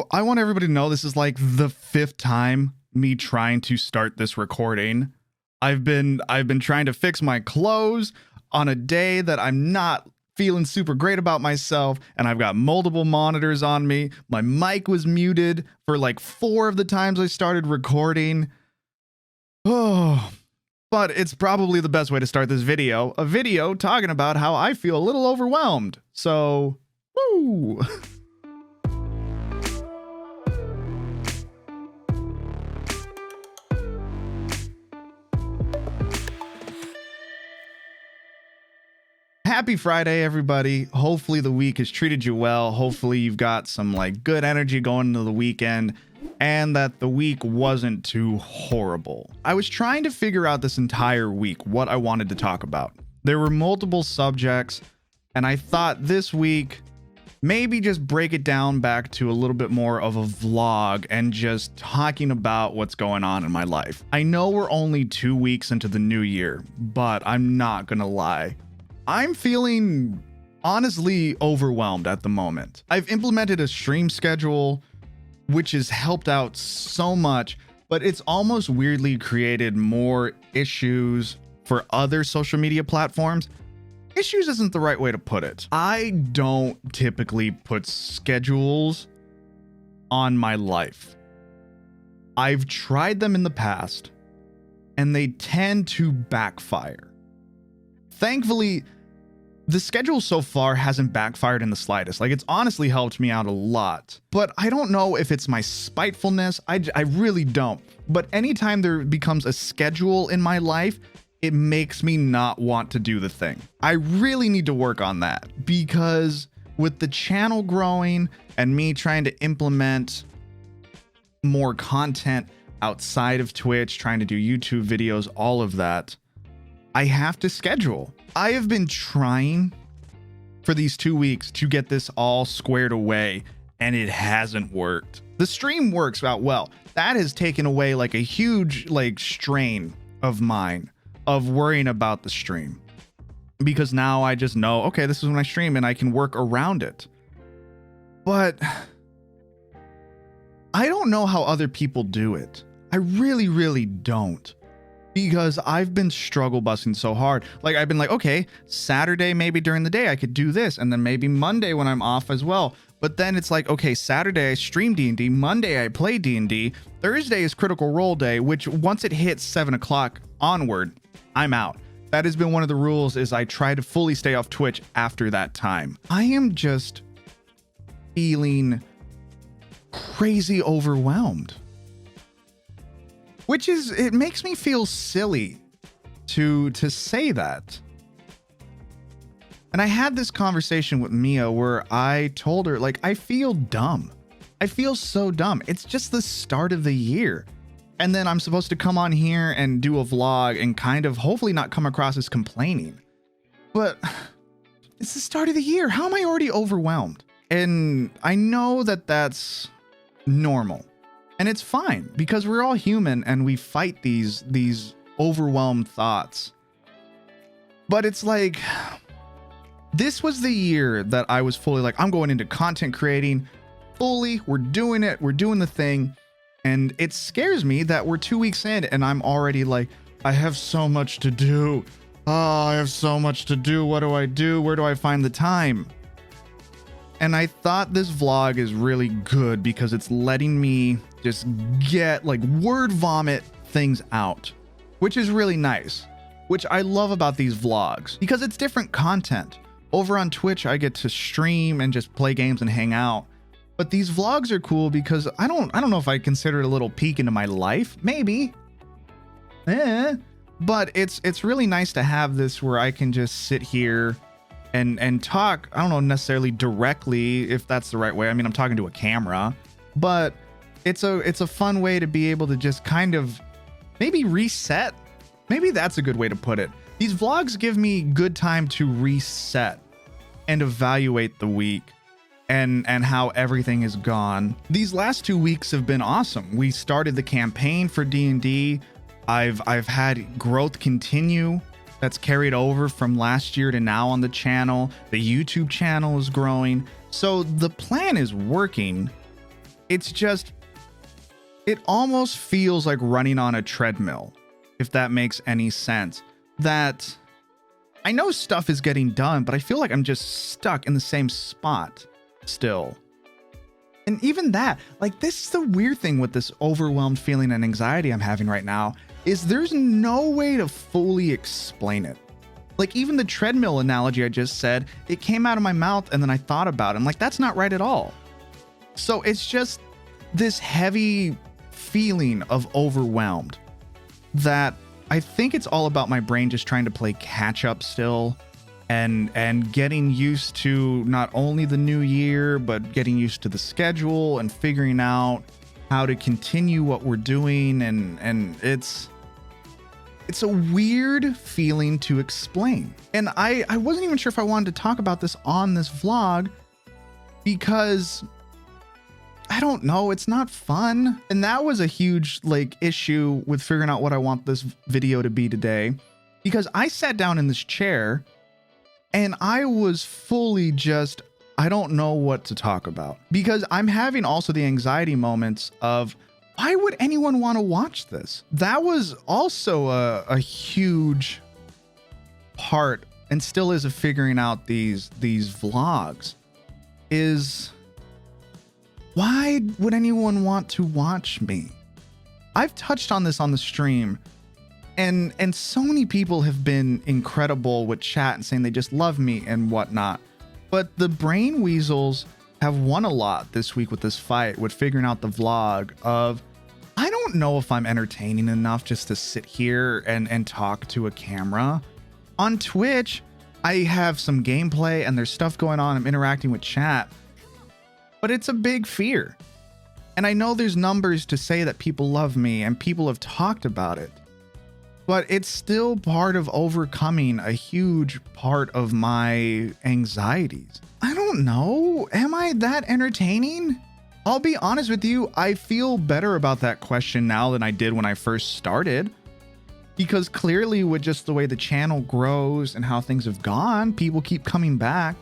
I want everybody to know this is like the 5th time me trying to start this recording. I've been trying to fix my clothes on a day that I'm not feeling super great about myself, and I've got multiple monitors on me. My mic was muted for like 4 of the times I started recording. Oh, but it's probably the best way to start this video. A video talking about how I feel a little overwhelmed. So, woo! Happy Friday, everybody. Hopefully the week has treated you well. Hopefully you've got some like good energy going into the weekend and that the week wasn't too horrible. I was trying to figure out this entire week what I wanted to talk about. There were multiple subjects, and I thought this week maybe just break it down back to a little bit more of a vlog and just talking about what's going on in my life. I know we're only 2 weeks into the new year, but I'm not gonna lie. I'm feeling honestly overwhelmed at the moment. I've implemented a stream schedule, which has helped out so much, but it's almost weirdly created more issues for other social media platforms. Issues isn't the right way to put it. I don't typically put schedules on my life. I've tried them in the past, and they tend to backfire. Thankfully, the schedule so far hasn't backfired in the slightest. Like, it's honestly helped me out a lot. But I don't know if it's my spitefulness. I really don't. But anytime there becomes a schedule in my life, it makes me not want to do the thing. I really need to work on that, because with the channel growing and me trying to implement more content outside of Twitch, trying to do YouTube videos, all of that, I have to schedule. I have been trying for these 2 weeks to get this all squared away, and it hasn't worked. The stream works out well. That has taken away like a huge like strain of mine of worrying about the stream, because now I just know, okay, this is when I stream and I can work around it. But I don't know how other people do it. I really don't. Because I've been struggle busting so hard. Like, I've been like, okay, Saturday, maybe during the day I could do this, and then maybe Monday when I'm off as well. But then it's like, okay, Saturday I stream D&D, Monday I play D&D, Thursday is Critical Role day, which once it hits 7 o'clock onward, I'm out. That has been one of the rules, is I try to fully stay off Twitch after that time. I am just feeling crazy overwhelmed. Which is, it makes me feel silly to say that. And I had this conversation with Mia where I told her, like, I feel dumb. I feel so dumb. It's just the start of the year. And then I'm supposed to come on here and do a vlog and kind of hopefully not come across as complaining. But it's the start of the year. How am I already overwhelmed? And I know that that's normal. And it's fine, because we're all human and we fight these overwhelmed thoughts. But it's like, this was the year that I was fully like, I'm going into content creating fully. We're doing it. We're doing the thing. And it scares me that we're 2 weeks in and I'm already like, I have so much to do. Oh, I have so much to do. What do I do? Where do I find the time? And I thought this vlog is really good because it's letting me just get like word vomit things out, which is really nice, which I love about these vlogs because it's different content. Over on Twitch, I get to stream and just play games and hang out. But these vlogs are cool because I don't know if I consider it a little peek into my life, maybe. But it's really nice to have this where I can just sit here and talk. I don't know necessarily directly, if that's the right way. I mean, I'm talking to a camera, but it's a fun way to be able to just kind of maybe reset. Maybe that's a good way to put it. These vlogs give me good time to reset and evaluate the week and how everything has gone. These last 2 weeks have been awesome. We started the campaign for D&D. I've had growth continue. That's carried over from last year to now on the channel. The YouTube channel is growing. So the plan is working. it's just, it almost feels like running on a treadmill, if that makes any sense. That I know stuff is getting done, but I feel like I'm just stuck in the same spot still. And even that, like, this is the weird thing with this overwhelmed feeling and anxiety I'm having right now, is there's no way to fully explain it. Like, even the treadmill analogy I just said, it came out of my mouth and then I thought about it. I'm like, that's not right at all. So it's just this heavy feeling of overwhelmed that I think it's all about my brain just trying to play catch up still, and getting used to not only the new year, but getting used to the schedule and figuring out how to continue what we're doing. And it's a weird feeling to explain. And I wasn't even sure if I wanted to talk about this on this vlog because I don't know, it's not fun. And that was a huge issue with figuring out what I want this video to be today, because I sat down in this chair and I was fully just, I don't know what to talk about, because I'm having also the anxiety moments of, why would anyone want to watch this? That was also a huge part, and still is, of figuring out these vlogs, is why would anyone want to watch me? I've touched on this on the stream, and so many people have been incredible with chat and saying they just love me and whatnot. But the brain weasels have won a lot this week with this fight, with figuring out the vlog of, I don't know if I'm entertaining enough just to sit here and talk to a camera. On Twitch, I have some gameplay and there's stuff going on. I'm interacting with chat, but it's a big fear. And I know there's numbers to say that people love me and people have talked about it, but it's still part of overcoming a huge part of my anxieties. I don't know. Am I that entertaining? I'll be honest with you, I feel better about that question now than I did when I first started, because clearly with just the way the channel grows and how things have gone, people keep coming back.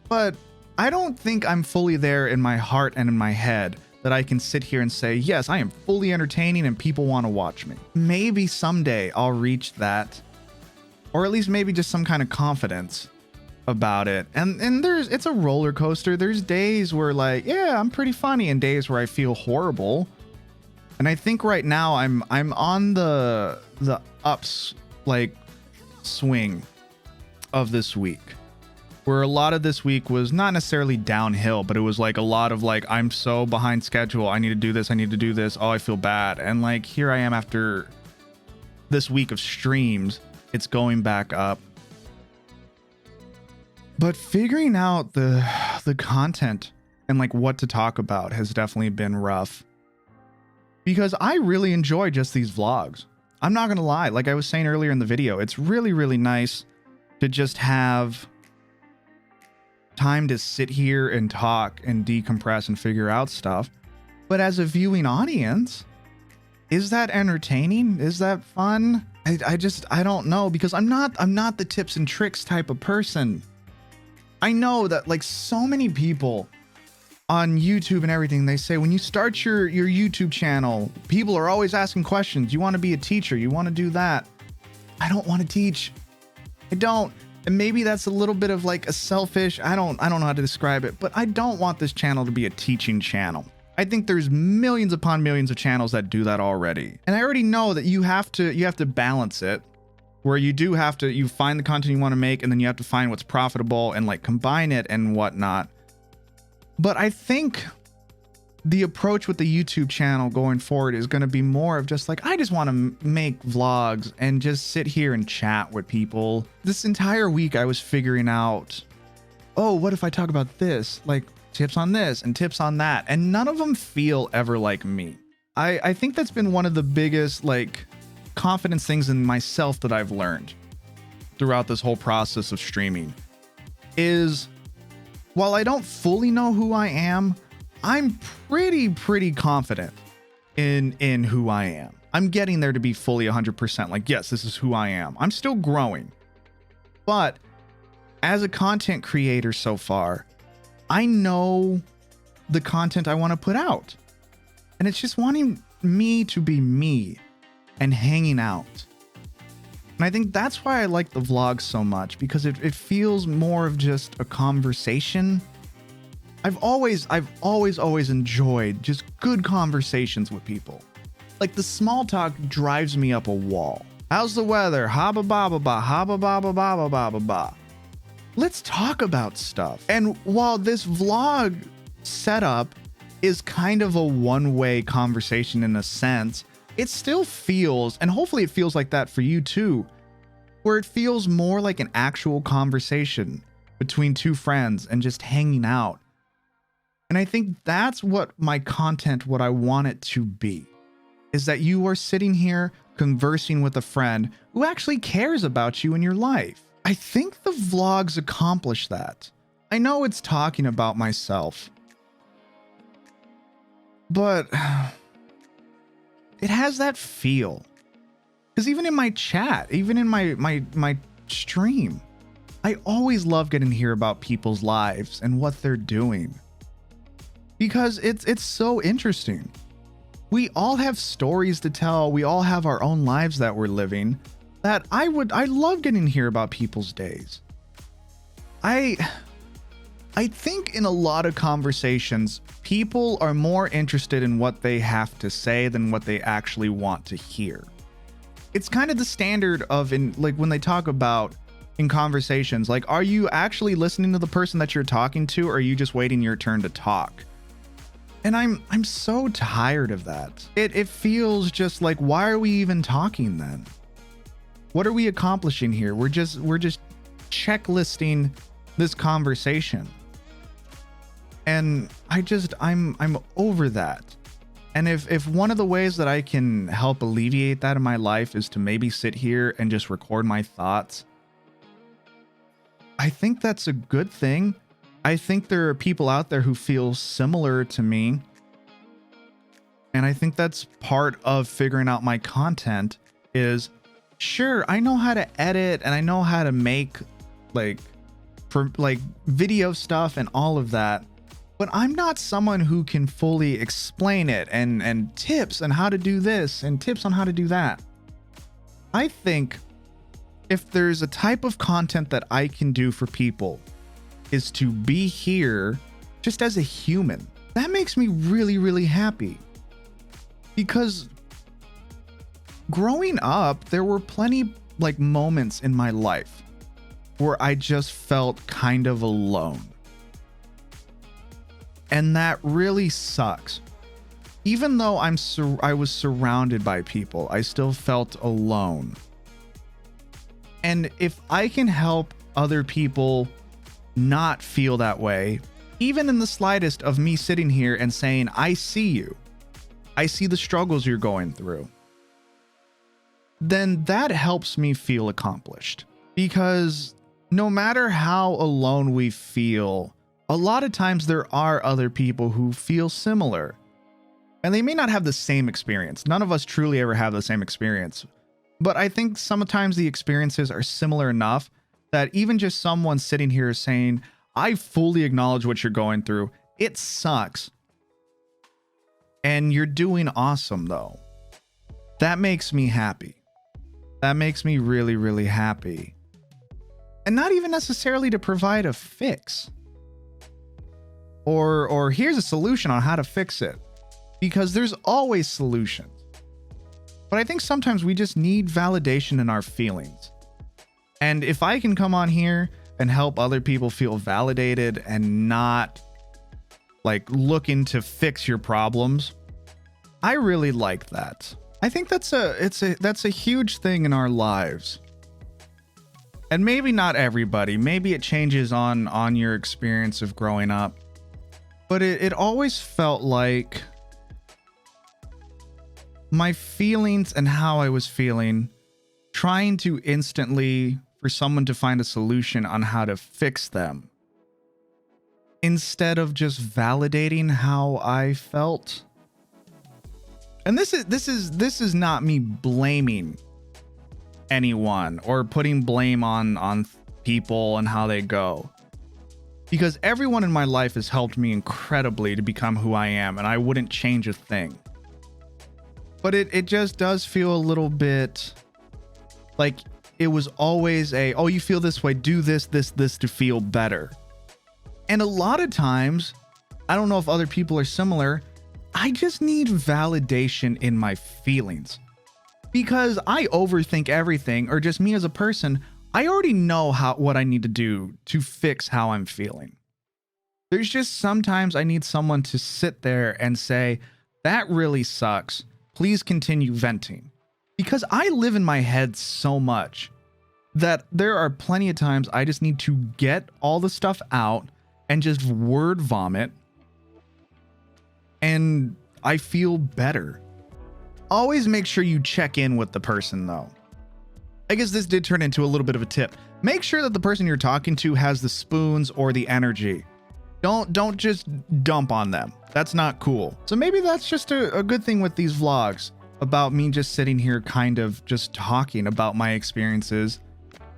But I don't think I'm fully there in my heart and in my head that I can sit here and say, yes, I am fully entertaining and people want to watch me. Maybe someday I'll reach that, or at least maybe just some kind of confidence about it. And it's a roller coaster. There's days where yeah, I'm pretty funny, and days where I feel horrible. And I think right now I'm on the ups swing of this week, where a lot of this week was not necessarily downhill, but it was a lot of I'm so behind schedule. I need to do this. I need to do this. Oh, I feel bad. And here I am after this week of streams, it's going back up. But figuring out the content and what to talk about has definitely been rough, because I really enjoy just these vlogs. I'm not going to lie. Like I was saying earlier in the video, it's really, really nice to just have time to sit here and talk and decompress and figure out stuff. But as a viewing audience, is that entertaining? Is that fun? I don't know, because I'm not the tips and tricks type of person. I know that so many people on YouTube and everything, they say when you start your YouTube channel, people are always asking questions. You want to be a teacher? You want to do that? I don't want to teach. I don't. And maybe that's a little bit of a selfish, I don't know how to describe it, but I don't want this channel to be a teaching channel. I think there's millions upon millions of channels that do that already. And I already know that you have to balance it, where you find the content you want to make, and then you have to find what's profitable and combine it and whatnot. But I think the approach with the YouTube channel going forward is going to be more of just I just want to make vlogs and just sit here and chat with people. This entire week I was figuring out, oh, what if I talk about this? Tips on this and tips on that. And none of them feel ever like me. I think that's been one of the biggest confidence things in myself that I've learned throughout this whole process of streaming is, while I don't fully know who I am, I'm pretty confident in who I am. I'm getting there to be fully 100%. Yes, this is who I am. I'm still growing. But as a content creator so far, I know the content I want to put out. And it's just wanting me to be me and hanging out. And I think that's why I like the vlogs so much, because it feels more of just a conversation. I've always enjoyed just good conversations with people. Like, the small talk drives me up a wall. How's the weather? Ha ba ba ba ba, ha ba ba ba ba ba ba ba ba. Let's talk about stuff. And while this vlog setup is kind of a one-way conversation in a sense, it still feels, and hopefully it feels like that for you too, where it feels more like an actual conversation between two friends and just hanging out. And I think that's what my content, what I want it to be, is that you are sitting here conversing with a friend who actually cares about you in your life. I think the vlogs accomplish that. I know it's talking about myself, but it has that feel. Because even in my chat, even in my stream, I always love getting to hear about people's lives and what they're doing. Because it's so interesting. We all have stories to tell. We all have our own lives that we're living, that I love getting to hear about people's days. I think in a lot of conversations, people are more interested in what they have to say than what they actually want to hear. It's kind of the standard of, in like, when they talk about in conversations, like, are you actually listening to the person that you're talking to, or are you just waiting your turn to talk? And I'm so tired of that. It feels just like, why are we even talking then? What are we accomplishing here? We're just checklisting this conversation. And I'm over that. And if one of the ways that I can help alleviate that in my life is to maybe sit here and just record my thoughts, I think that's a good thing. I think there are people out there who feel similar to me. And I think that's part of figuring out my content is, sure, I know how to edit and I know how to make like video stuff and all of that, but I'm not someone who can fully explain it and tips on how to do this and tips on how to do that. I think if there's a type of content that I can do for people is to be here just as a human. That makes me really, really happy. Because growing up, there were plenty like moments in my life where I just felt kind of alone. And that really sucks. Even though I was surrounded by people, I still felt alone. And if I can help other people not feel that way, even in the slightest of me sitting here and saying, I see you, I see the struggles you're going through, then that helps me feel accomplished. Because no matter how alone we feel, a lot of times there are other people who feel similar. And they may not have the same experience. None of us truly ever have the same experience. But I think sometimes the experiences are similar enough that even just someone sitting here saying, I fully acknowledge what you're going through. It sucks. And you're doing awesome though. That makes me happy. That makes me really, really happy. And not even necessarily to provide a fix. Or here's a solution on how to fix it. Because there's always solutions. But I think sometimes we just need validation in our feelings. And if I can come on here and help other people feel validated and not like looking to fix your problems, I really like that. I think that's a huge thing in our lives. And maybe not everybody, maybe it changes on your experience of growing up. But it always felt like my feelings and how I was feeling, trying to instantly for someone to find a solution on how to fix them, instead of just validating how I felt. And this is not me blaming anyone or putting blame on people and how they go. because everyone in my life has helped me incredibly to become who I am, and I wouldn't change a thing. But it just does feel a little bit like it was always oh, you feel this way, do this to feel better. And a lot of times, I don't know if other people are similar, I just need validation in my feelings. Because I overthink everything, or just me as a person, I already know what I need to do to fix how I'm feeling. There's just sometimes I need someone to sit there and say, that really sucks. Please continue venting. Because I live in my head so much that there are plenty of times I just need to get all the stuff out and just word vomit, and I feel better. Always make sure you check in with the person though. I guess this did turn into a little bit of a tip. Make sure that the person you're talking to has the spoons or the energy. Don't just dump on them. That's not cool. So maybe that's just a good thing with these vlogs about me just sitting here kind of just talking about my experiences,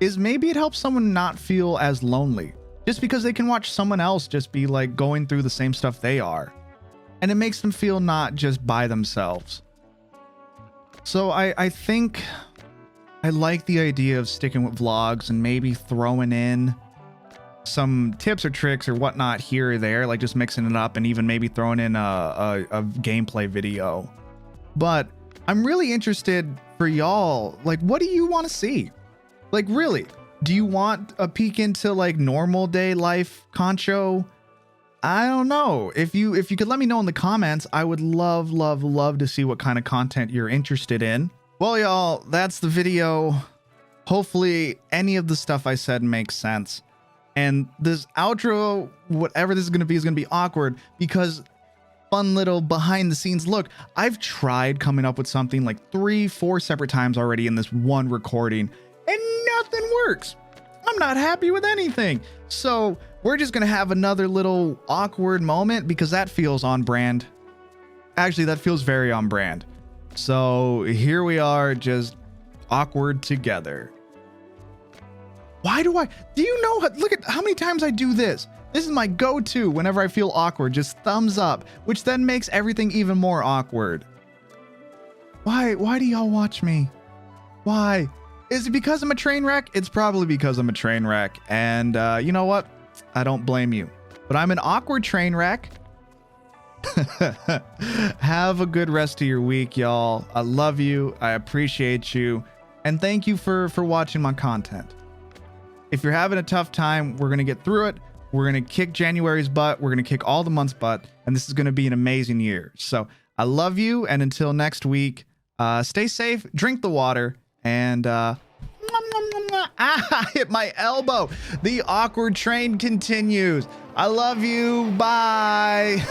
is maybe it helps someone not feel as lonely just because they can watch someone else just be like going through the same stuff they are. And it makes them feel not just by themselves. So I think I like the idea of sticking with vlogs and maybe throwing in some tips or tricks or whatnot here or there, like just mixing it up and even maybe throwing in a gameplay video. But I'm really interested for y'all, like, what do you want to see? Like, really, do you want a peek into like normal day life Concho? I don't know. If you could let me know in the comments, I would love to see what kind of content you're interested in. Well, y'all, that's the video. Hopefully any of the stuff I said makes sense. And this outro, whatever this is going to be awkward because fun little behind the scenes look. I've tried coming up with something like 3-4 separate times already in this one recording and nothing works. I'm not happy with anything. So we're just going to have another little awkward moment because that feels on brand. Actually, that feels very on brand. So here we are, just awkward together. Why do you know, look at how many times I do this. This is my go-to whenever I feel awkward, just thumbs up, which then makes everything even more awkward. Why do y'all watch me? Why? Is it because I'm a train wreck? It's probably because I'm a train wreck. And you know what? I don't blame you. But I'm an awkward train wreck. Have a good rest of your week, y'all. I love you. I appreciate you. And thank you for watching my content. If you're having a tough time, we're going to get through it. We're going to kick January's butt. We're going to kick all the months' butt. And this is going to be an amazing year. So I love you. And until next week, stay safe, drink the water, and I hit my elbow. The awkward train continues. I love you. Bye.